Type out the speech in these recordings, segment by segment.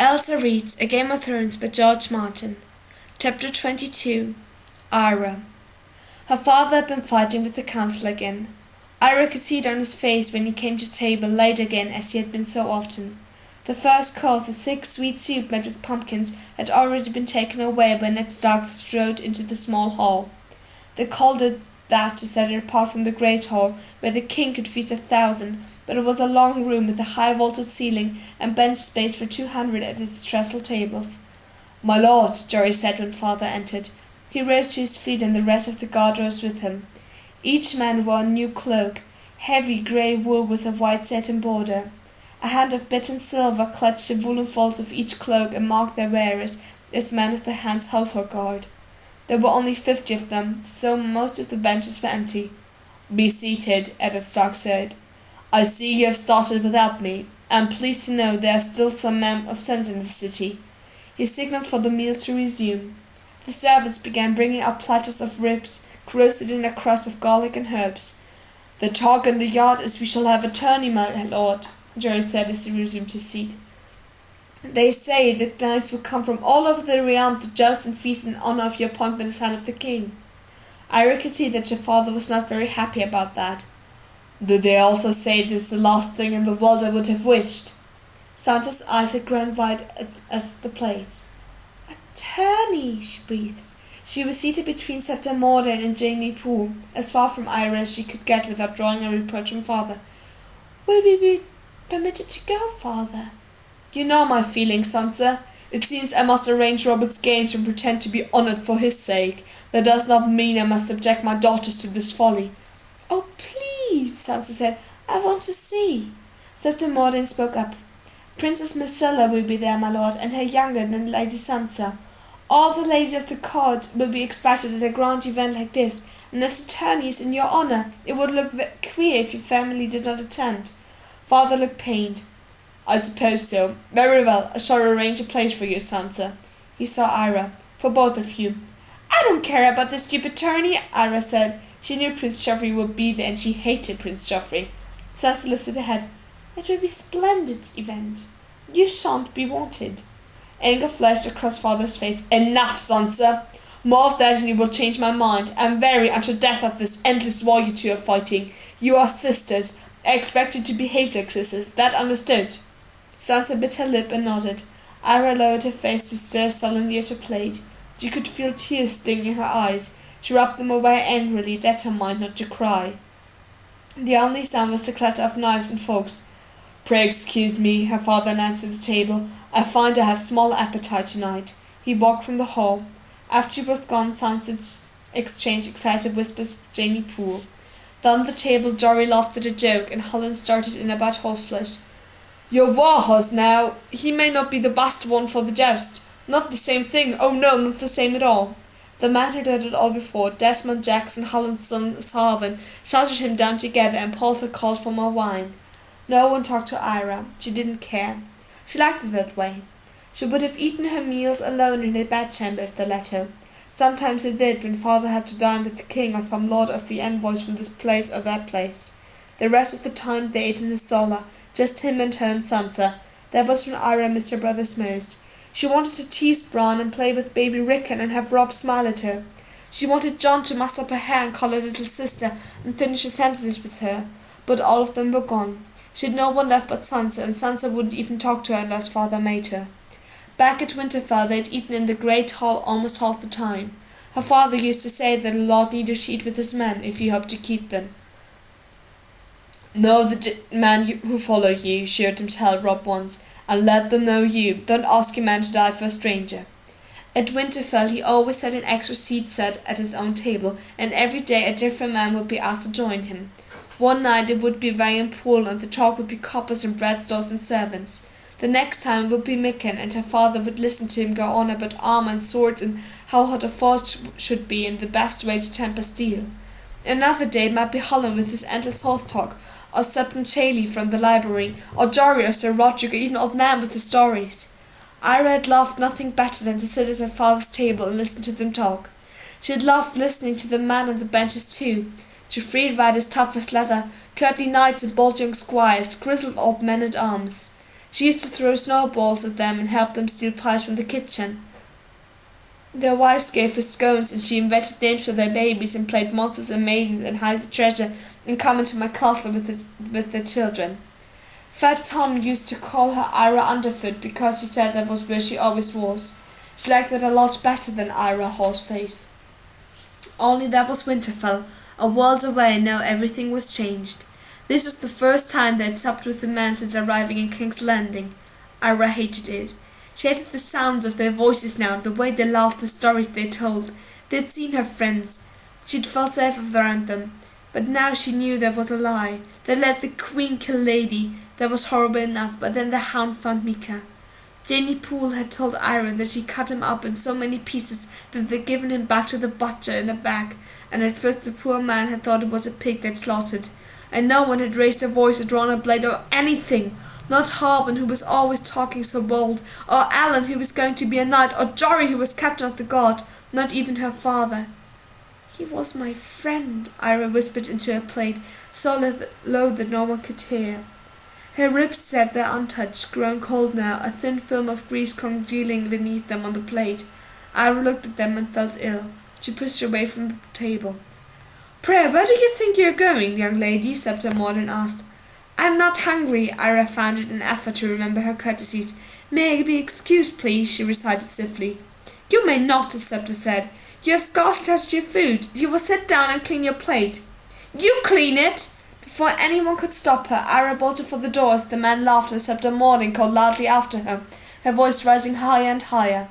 Elza reads A Game of Thrones by George Martin. Chapter 22. Arya. Her father had been fighting with the council again. Arya could see it on his face when he came to table late again, as he had been so often. The first course, a thick sweet soup made with pumpkins, had already been taken away when Ned Stark strode into the small hall. They called it that to set it apart from the great hall, where the king could feast 1,000, but it was a long room with a high vaulted ceiling and bench space for 200 at its trestle tables. "My lord," Jory said when father entered. He rose to his feet and the rest of the guard rose with him. Each man wore a new cloak, heavy grey wool with a white satin border. A hand of bitten silver clutched the woolen folds of each cloak and marked their wearers as men of the hand's household guard. There were only 50 of them, so most of the benches were empty. "Be seated," Eddard Stark said. "I see you have started without me. I am pleased to know there are still some men of sense in the city." He signalled for the meal to resume. The servants began bringing out platters of ribs, roasted in a crust of garlic and herbs. "The talk in the yard is we shall have a tourney, my lord," Jory said as he resumed his seat. "They say that knights will come from all over the realm to joust and feast in honour of your appointment as hand of the king." Arya could see that her father was not very happy about that. "Do they also say this is the last thing in the world I would have wished?" Sansa's eyes had grown wide as the plates. "A tourney," she breathed. She was seated between Septa Morden and Jamie Poole, as far from Arya as she could get without drawing a reproach from father. "Will we be permitted to go, father?" "You know my feelings, Sansa. It seems I must arrange Robert's games and pretend to be honoured for his sake. That does not mean I must subject my daughters to this folly." "Oh, please," Sansa said. "I want to see." Septa Morden spoke up. "Princess Myrcella will be there, my lord, and her younger than Lady Sansa. All the ladies of the court will be expected at a grand event like this, and as the tourney is in your honour, it would look queer if your family did not attend." Father looked pained. "I suppose so. Very well, I shall arrange a place for you, Sansa." He saw Arya. "For both of you." "I don't care about this stupid tourney," Arya said. She knew Prince Joffrey would be there, and she hated Prince Joffrey. Sansa lifted her head. "It will be a splendid event. You shan't be wanted." Anger flashed across father's face. "Enough, Sansa! More of that and you will change my mind. I am weary unto death of this endless war you two are fighting. You are sisters. I expect you to behave like sisters. That understood?" Sansa bit her lip and nodded. Arya lowered her face to stare sullenly at her plate. She could feel tears stinging her eyes. She rubbed them away angrily, determined not to cry. The only sound was the clatter of knives and forks. "Pray excuse me," her father announced at the table. "I find I have small appetite tonight." He walked from the hall. After he was gone, Sansa exchanged excited whispers with Jamie Poole. Down the table, Jory laughed at a joke, and Holland started in about horseflesh. "Your war-horse now, he may not be the best one for the joust. Not the same thing, oh no, not the same at all." The man had heard it all before. Desmond Jackson, Holland's son Sarvin, shouted him down together, and Porther called for more wine. No one talked to Arya. She didn't care. She liked it that way. She would have eaten her meals alone in her bedchamber if they let her. Sometimes they did, when father had to dine with the king or some lord of the envoys from this place or that place. The rest of the time they ate in his solar, just him and her and Sansa. That was when Arya missed her brothers most. She wanted to tease Bran and play with baby Rickon and have Robb smile at her. She wanted Jon to muss up her hair and call her little sister and finish her sentences with her. But all of them were gone. She had no one left but Sansa, and Sansa wouldn't even talk to her unless father made her. Back at Winterfell they had eaten in the great hall almost half the time. Her father used to say that a lord needed to eat with his men if he hoped to keep them. "Know the men who follow you," she heard him tell Robb once, "and let them know you. Don't ask a man to die for a stranger." At Winterfell he always had an extra seat set at his own table, and every day a different man would be asked to join him. One night it would be Ryan Poole, and the talk would be coppers and bread stores and servants. The next time it would be Mikken, and her father would listen to him go on about armour and swords and how hot a forge should be and the best way to temper steel. Another day it might be Holland with his endless horse talk, or Septon Chaley from the library, or Jory or Sir Roderick, or even old Nan with the stories. Arya had loved nothing better than to sit at her father's table and listen to them talk. She had loved listening to the men on the benches too, to free riders tough as leather, courtly knights and bold young squires, grizzled old men at arms. She used to throw snowballs at them and help them steal pies from the kitchen. Their wives gave her scones, and she invented names for their babies and played monsters and maidens and hide the treasure and come into my castle with their children. Fat Tom used to call her Ira Underfoot because she said that was where she always was. She liked that a lot better than Ira Horseface. Only that was Winterfell, a world away. Now everything was changed. This was the first time they had supped with the men since arriving in King's Landing. Ira hated it. She hated the sounds of their voices now, the way they laughed, the stories they told. They had seen her friends. She'd felt safe around them. But now she knew there was a lie. They let the Queen kill Lady. That was horrible enough, but then the Hound found Mika. Janie Poole had told Ira that she cut him up in so many pieces that they'd given him back to the butcher in a bag, and at first the poor man had thought it was a pig they'd slaughtered. And no one had raised their voice or drawn a blade or anything. Not Harbin, who was always talking so bold, or Alan, who was going to be a knight, or Jory, who was captain of the guard, not even her father. "He was my friend," Ira whispered into her plate, so low that no one could hear. Her ribs sat there untouched, grown cold now, a thin film of grease congealing beneath them on the plate. Ira looked at them and felt ill. She pushed away from the table. "Pray, where do you think you're going, young lady?" Septa Morden asked. "I'm not hungry," Ira found it an effort to remember her courtesies. "May I be excused, please?" she recited stiffly. "You may not," Septa said. "You have scarcely touched your food. You will sit down and clean your plate." "You clean it!" Before anyone could stop her, Ira bolted for the door as the man laughed and Septa Morden called loudly after her, her voice rising higher and higher.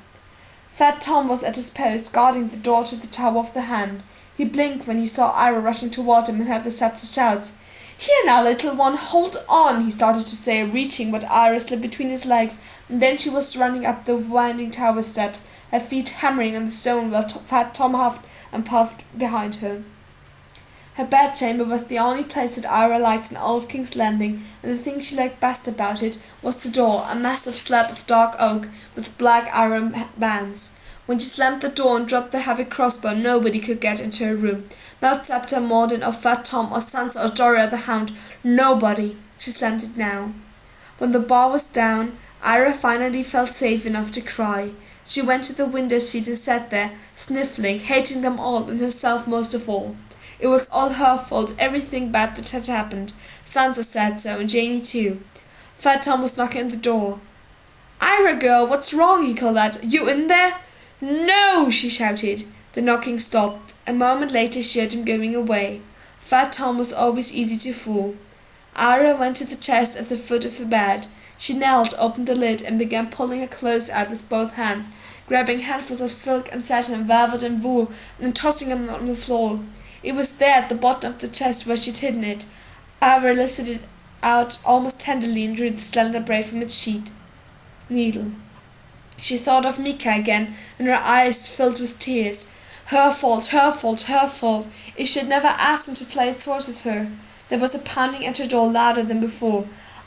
Fat Tom was at his post, guarding the door to the Tower of the Hand. He blinked when he saw Ira rushing toward him and heard the Septa's shouts. "Here now, little one, hold on," he started to say, reaching what Ira slipped between his legs, and then she was running up the winding tower steps, her feet hammering on the stone while Fat Tom huffed and puffed behind her. Her bedchamber was the only place that Ira liked in all of King's Landing, and the thing she liked best about it was the door, a massive slab of dark oak with black iron bands. When she slammed the door and dropped the heavy crossbow, nobody could get into her room. Not Septa Morden or Fat Tom or Sansa or Jory or the Hound. Nobody. She slammed it now. When the bar was down, Ira finally felt safe enough to cry. She went to the window seat and sat there, sniffling, hating them all and herself most of all. It was all her fault, everything bad that had happened. Sansa said so, and Janie too. Fat Tom was knocking at the door. "Ira, girl, what's wrong?" he called out. "You in there?" "No!" she shouted. The knocking stopped. A moment later she heard him going away. Fat Tom was always easy to fool. Arya went to the chest at the foot of the bed. She knelt, opened the lid, and began pulling her clothes out with both hands, grabbing handfuls of silk and satin, velvet and wool, and tossing them on the floor. It was there at the bottom of the chest where she'd hidden it. Arya lifted it out almost tenderly and drew the slender braid from its sheath. Needle. She thought of Mika again, and her eyes filled with tears. Her fault, her fault, her fault. If she had never asked him to play at swords with her. There was a pounding at her door louder than before.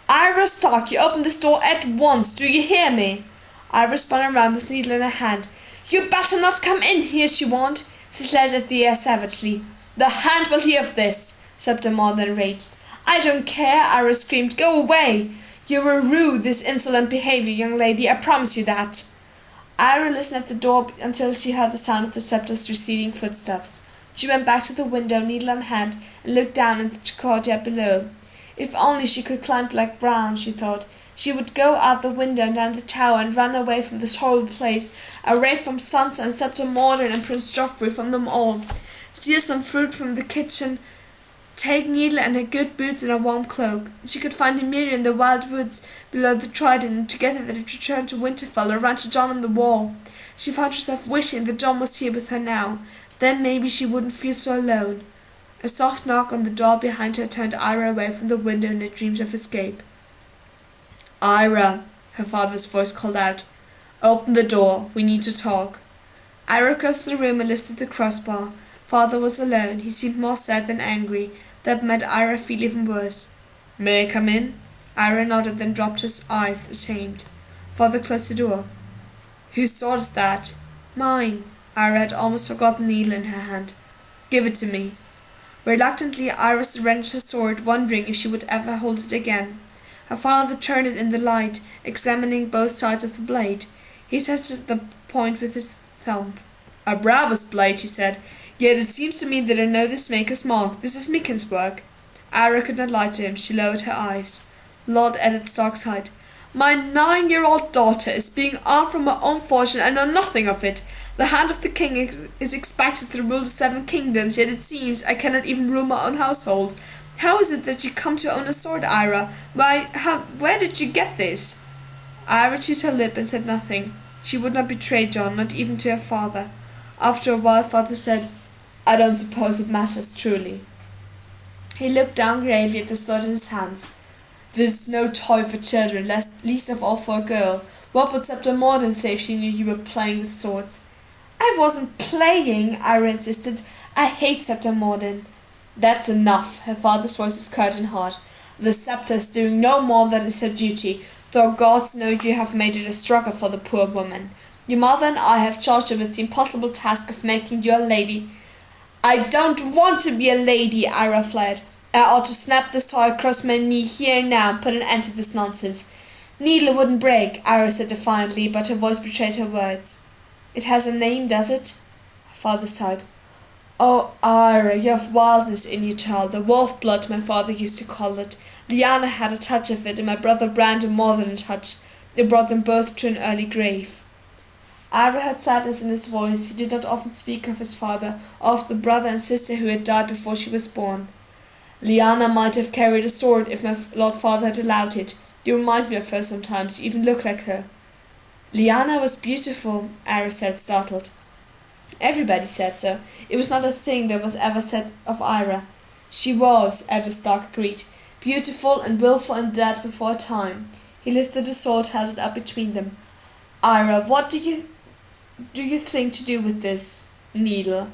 "Ira Stark, you open this door at once. Do you hear me?" Ira spun around with needle in her hand. "You better not come in here," she warned. She slashed at the air savagely. "The Hand will hear of this," Septa Morden raged. "I don't care," Ira screamed. "Go away. You're a rude, this insolent behavior, young lady. I promise you that." Ira listened at the door until she heard the sound of the Septa's receding footsteps. She went back to the window, needle in hand, and looked down into the courtyard below. If only she could climb Black Brown, she thought. She would go out the window and down the tower and run away from this horrible place, away from Sansa and Septa Morden and Prince Joffrey, from them all. Steal some fruit from the kitchen, take Needle and her good boots and a warm cloak. She could find Emilia in the wild woods below the Trident, and together they'd return to Winterfell or run to Jon on the wall. She found herself wishing that Jon was here with her now. Then maybe she wouldn't feel so alone. A soft knock on the door behind her turned Ira away from the window in her dreams of escape. "Ira," her father's voice called out. "Open the door. We need to talk." Ira crossed the room and lifted the crossbar. Father was alone. He seemed more sad than angry. That made Ira feel even worse. "May I come in?" Ira nodded, then dropped his eyes, ashamed. Father closed the door. "Whose sword is that?" "Mine." Ira had almost forgotten the needle in her hand. "Give it to me." Reluctantly, Ira surrendered her sword, wondering if she would ever hold it again. Her father turned it in the light, examining both sides of the blade. He tested the point with his thumb. "A bravest blade," he said. "Yet it seems to me that I know this maker's mark. This is Meekin's work." Arya could not lie to him. She lowered her eyes. Lord added Stark's height. "My 9-year-old daughter is being armed from her own fortune. I know nothing of it. The hand of the king is expected to rule the 7 kingdoms, yet it seems I cannot even rule my own household. How is it that you come to own a sword, Arya? Where did you get this?" Arya chewed her lip and said nothing. She would not betray Jon, not even to her father. After a while, father said, "I don't suppose it matters, truly." He looked down gravely at the sword in his hands. "This is no toy for children, least of all for a girl. What would Septa Morden say if she knew you were playing with swords?" "I wasn't playing," Arya insisted. "I hate Septa Morden." "That's enough." Her father's voice was curt and hard. "The sceptre is doing no more than is her duty, though gods know you have made it a struggle for the poor woman. Your mother and I have charged her with the impossible task of making you a lady." "I don't want to be a lady," Arya fled. "I ought to snap this toy across my knee here and now and put an end to this nonsense." "Needle wouldn't break," Arya said defiantly, but her voice betrayed her words. "It has a name, does it?" Her father sighed. "Oh, Arya, you have wildness in you, child. The wolf blood, my father used to call it. Lyanna had a touch of it, and my brother Brandon more than a touch. It brought them both to an early grave." Arya had sadness in his voice. He did not often speak of his father, or of the brother and sister who had died before she was born. "Lyanna might have carried a sword if my lord father had allowed it. You remind me of her sometimes. You even look like her." "Lyanna was beautiful," Arya said, startled. Everybody said so. It was not a thing that was ever said of Arya. "She was," Edward Stark agreed. "Beautiful and wilful and dead before her time." He lifted the sword, held it up between them. "Arya, what do you think to do with this needle?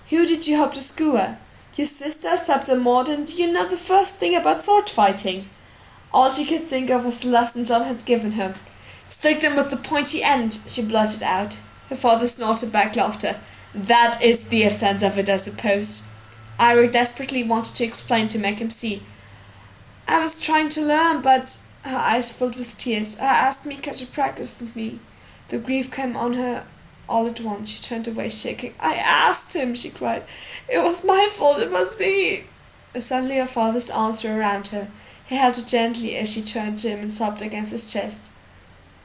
Who did you hope to skewer? Your sister, Septa Morden? Do you know the first thing about sword fighting?" All she could think of was the lesson Jon had given her. "Stick them with the pointy end," she blurted out. Her father snorted back laughter. "That is the essence of it, I suppose." Arya desperately wanted to explain to make him see. "I was trying to learn, but—" Her eyes filled with tears. "I asked Mika to practice with me." The grief came on her all at once. She turned away shaking. "I asked him," she cried. "It was my fault. It was me." Suddenly her father's arms were around her. He held her gently as she turned to him and sobbed against his chest.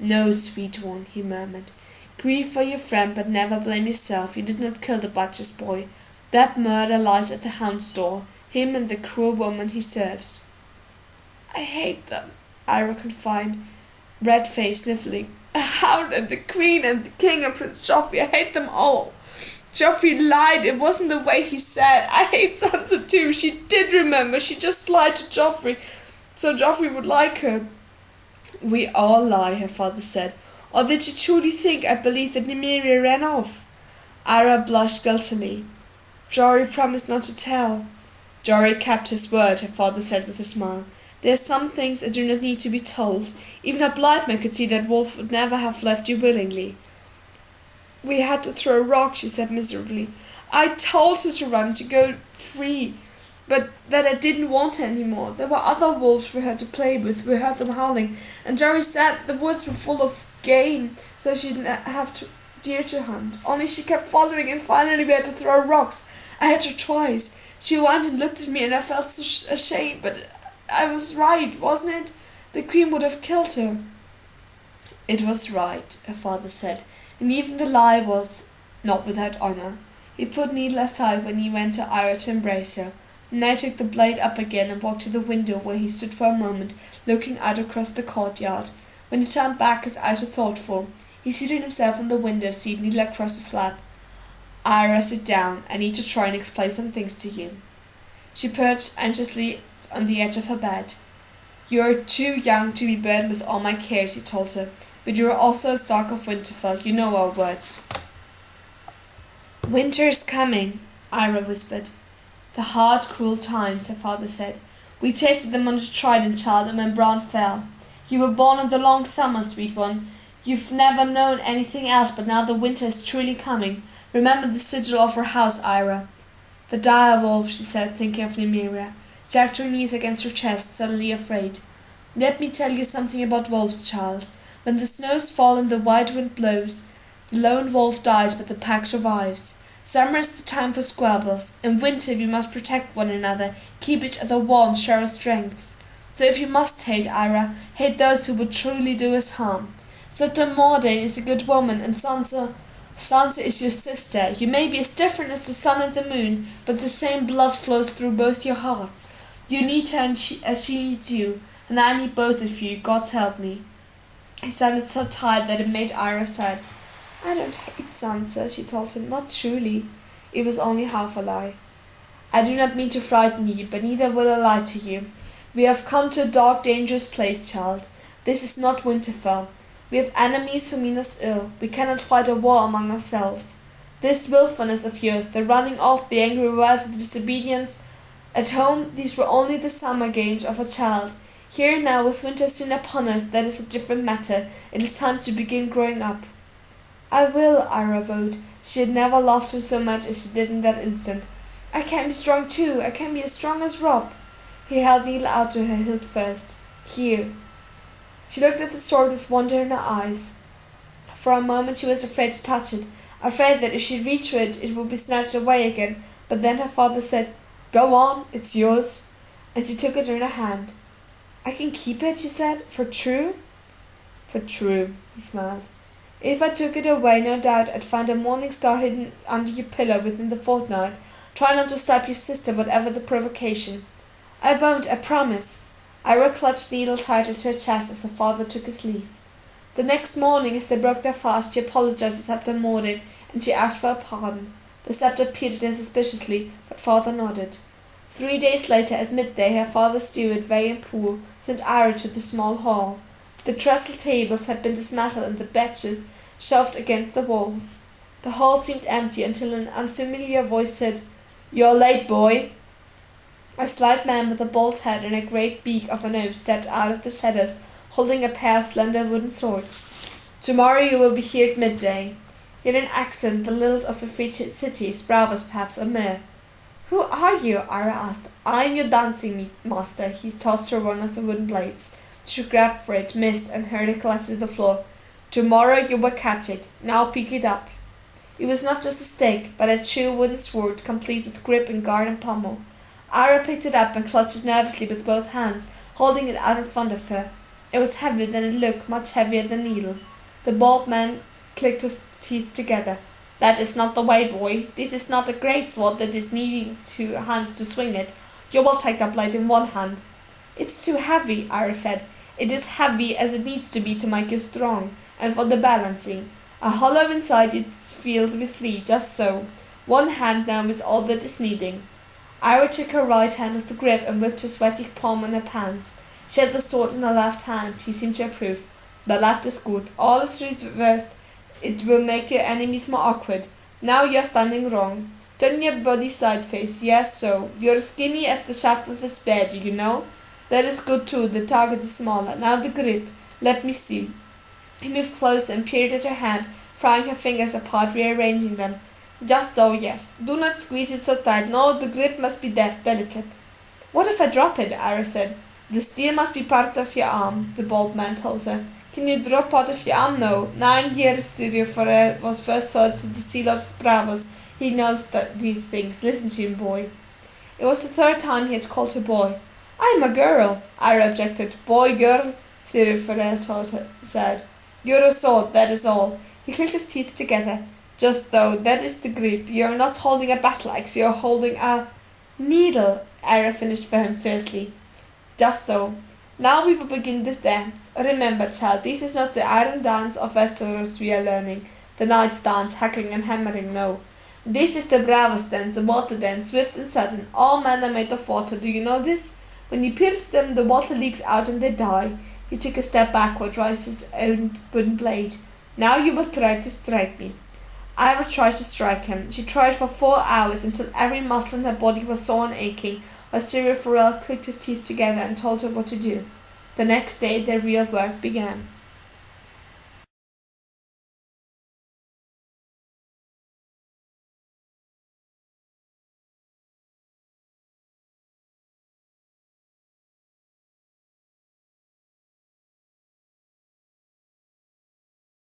"No, sweet one," he murmured. "Grieve for your friend, but never blame yourself. You did not kill the butcher's boy. That murder lies at the hound's door, him and the cruel woman he serves." "I hate them," Arya confided, red-faced, sniffling. "A hound and the queen and the king and Prince Joffrey. I hate them all. Joffrey lied. It wasn't the way he said. I hate Sansa too. She did remember. She just lied to Joffrey, so Joffrey would like her." "We all lie," her father said. "Or did you truly think I believed that Nymeria ran off?" Arya blushed guiltily. "Jory promised not to tell." "Jory kept his word," her father said with a smile. "There are some things that do not need to be told. Even a blind man could see that Wolf would never have left you willingly." "We had to throw a rock," she said miserably. "I told her to run, to go free, but that I didn't want her anymore. There were other wolves for her to play with. We heard them howling, and Jory said the woods were full of game, so she didn't have deer to hunt. Only she kept following, and finally we had to throw rocks. I had her twice. She went and looked at me, and I felt so ashamed, but I was right, wasn't it? The queen would have killed her." "It was right," her father said, "and even the lie was not without honour." He put Needle aside when he went to Arya to embrace her, and I took the blade up again and walked to the window, where he stood for a moment, looking out across the courtyard. When he turned back, his eyes were thoughtful. He seated himself on the window seat, Needle across his lap. "Arya, sit down. I need to try and explain some things to you." She perched anxiously on the edge of her bed. "You are too young to be burdened with all my cares," he told her. "But you are also a Stark of Winterfell. You know our words." "Winter is coming," Arya whispered. "The hard, cruel times," her father said. "We tasted them on the Trident, child, and when Bran fell. You were born in the long summer, sweet one. You've never known anything else, but now the winter is truly coming. Remember the sigil of our house, Arya." "The dire wolf," she said, thinking of Nymeria. She jacked her knees against her chest, suddenly afraid. Let me tell you something about wolves, child. When the snows fall and the wide wind blows, the lone wolf dies but the pack survives. Summer is the time for squabbles. In winter we must protect one another, keep each other warm, share our strengths. So if you must hate Arya, hate those who would truly do us harm. Sister Mordane is a good woman, and Sansa is your sister. You may be as different as the sun and the moon, but the same blood flows through both your hearts. You need her as she needs you, and I need both of you, God help me. He sounded so tired that it made Arya sad. I don't hate Sansa, she told him, not truly. It was only half a lie. I do not mean to frighten you, but neither will I lie to you. We have come to a dark, dangerous place, child. This is not Winterfell. We have enemies who mean us ill. We cannot fight a war among ourselves. This willfulness of yours, the running off, the angry words, the disobedience, at home these were only the summer games of a child. Here now, with winter soon upon us, that is a different matter. It is time to begin growing up. I will, Arya vowed. She had never loved him so much as she did in that instant. I can be strong too. I can be as strong as Robb. He held needle out to her hilt first. Here. She looked at the sword with wonder in her eyes. For a moment she was afraid to touch it, afraid that if she reached for it, it would be snatched away again. But then her father said, Go on, it's yours. And she took it in her hand. I can keep it, she said, for true? For true, he smiled. If I took it away, no doubt I'd find a morning star hidden under your pillow within the fortnight. Try not to stab your sister, whatever the provocation. I won't, I promise. Arya clutched needle tighter to her chest as her father took his leave. The next morning, as they broke their fast, she apologized to Septa Mordane, and she asked for a pardon. The Septa peered at her suspiciously, but father nodded. 3 days later, at midday, her father's steward, Vay and Poole, sent Arya to the small hall. The trestle tables had been dismantled and the benches shoved against the walls. The hall seemed empty until an unfamiliar voice said, You're late, boy. A slight man with a bald head and a great beak of a nose stepped out of the shadows, holding a pair of slender wooden swords. Tomorrow you will be here at midday. He had an accent, the lilt of the free cities, Bravos perhaps, a mere. Who are you? Arya asked. I am your dancing master. He tossed her one of the wooden blades. She grabbed for it, missed, and heard it clatter to the floor. Tomorrow you will catch it. Now pick it up. It was not just a stake, but a true wooden sword, complete with grip and guard and pommel. Arya picked it up and clutched it nervously with both hands, holding it out in front of her. It was heavier than it looked, much heavier than needle. The bald man clicked his teeth together. That is not the way, boy. This is not a great sword that is needing 2 hands to swing it. You will take the blade in 1 hand. It's too heavy, Arya said. It is heavy as it needs to be to make you strong, and for the balancing. A hollow inside it's filled with lead, just so. 1 hand now is all that is needing. Arya took her right hand off the grip and whipped her sweaty palm in her pants. She had the sword in her left hand. He seemed to approve. The left is good. All is reversed. It will make your enemies more awkward. Now you're standing wrong. Turn your body side face. Yes, so. You're skinny as the shaft of a spear, do you know? That is good too. The target is smaller. Now the grip. Let me see. He moved closer and peered at her hand, prying her fingers apart, rearranging them. Just so, yes. Do not squeeze it so tight. No, the grip must be delicate. What if I drop it? Arya said. The steel must be part of your arm, the bald man told her. Can you drop part of your arm? No. 9 years Syria Forel was first heard to the seal of Bravos. He knows these things. Listen to him, boy. It was the 3rd time he had called her boy. I'm a girl, Arya objected. Boy, girl, Syria Forel said. You're a sword, that is all. He clicked his teeth together. Just so, that is the grip. You're not holding a battle axe, you're holding a needle, Arya finished for him fiercely. Just so. Now we will begin this dance. Remember, child, this is not the iron dance of Westeros we are learning. The knight's dance, hacking and hammering, no. This is the Bravos dance, the water dance, swift and sudden. All men are made of water, do you know this? When you pierce them, the water leaks out and they die. He took a step backward, raised his own wooden blade. Now you will try to strike me. Arya tried to strike him. She tried for 4 hours until every muscle in her body was sore and aching, while Syria Forel clicked his teeth together and told her what to do. The next day their real work began.